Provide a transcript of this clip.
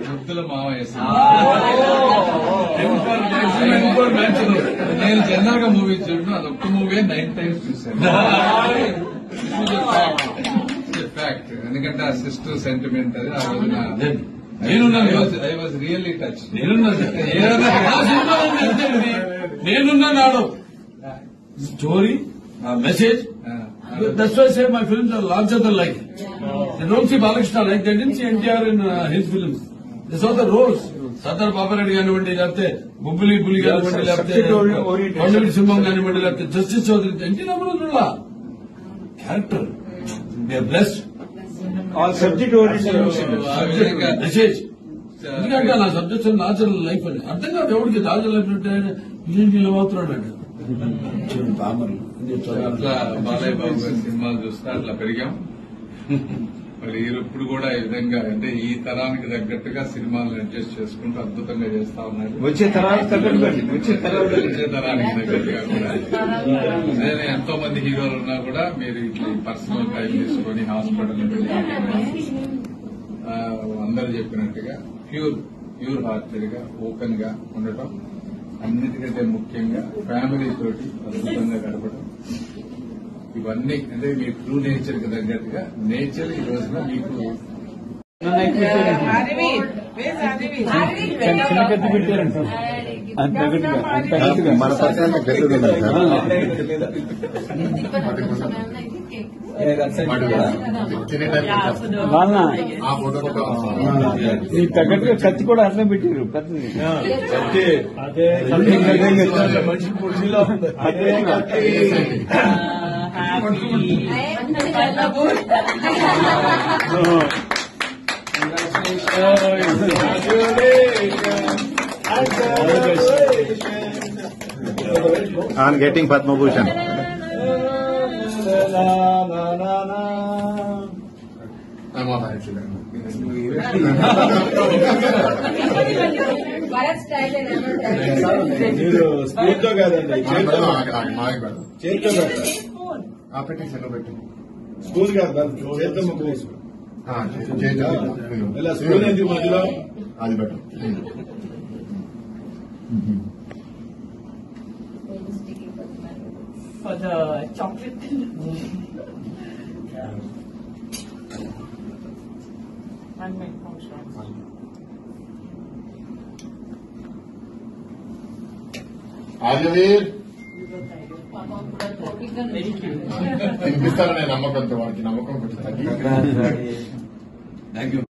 ముద్దుల మావయ్య నేను జనరల్ గా మూవీ చూడను, అదొక్క మూవీ 9 times చూశాను. ఫ్యాక్ట్. ఎందుకంటే ఆ సిస్టర్ సెంటిమెంట్ అది ఆ రోజున ఐ వాజ్ రియల్లీ టచ్. నేనున్నాడు story message. That's why I say my films are larger than life. They don't see Balakrishna like they didn't see NTR in his films. They saw the roles. Sardar Babareddy కానివ్వండి, లేకపోతే బుబ్బులి పులి కానివ్వండి, లేకపోతే కొండవీటి సింహం కానివ్వండి, లేకపోతే justice Chowdary, N T Rama Rao character blessed. Subject message. ఎందుకంటే నా subjects natural life అని అర్థం కాదు ఎవరికి. నాచురల్ లైఫ్ అంటే ఇలా అవుతున్నాడు అండి అట్లా బాలయ్య బాబు గారి సినిమాలు చూస్తే అట్లా పెరిగాం. మరి ఇప్పుడు కూడా ఈ విధంగా అంటే ఈ తరానికి తగ్గట్టుగా సినిమాలను అడ్జస్ట్ చేసుకుంటూ అద్భుతంగా చేస్తా ఉన్నారు. వచ్చే తరానికి తగ్గట్టుగా కూడా నేను ఎంతో మంది హీరోలు ఉన్నా కూడా మీరు ఇట్లా పర్సనల్ టైం తీసుకొని హాస్పిటల్ అందరూ చెప్పినట్టుగా ప్యూర్ హార్టెడ్ గా ఓపెన్ గా ఉండటం, అన్నిటికంటే ముఖ్యంగా ఫ్యామిలీ తోటి అద్భుతంగా గడపడం, ఇవన్నీ అంటే మీ ట్రూ నేచర్ కి తగ్గట్టుగా నేచర్ ఈ రోజున మీకు మన పక్కన తగ్గట్టుగా కత్తి కూడా అట్లా పెట్టారు. పెద్దది మనిషి కుర్చీలో on getting Padma Bhushan. స్పూన్తో కాదండి, చేతితో పెట్టు. స్పూన్ కాదు, చేతితో ముక్క వేసుకో. ఇలా స్పూన్ ఎందుకు మధ్యలో అది పెట్టు. For the chocolate. One minute, Aryaveer very cute. తినిపిస్తారనే నమ్మకంతో వాడికి నమ్మకం. Thank you.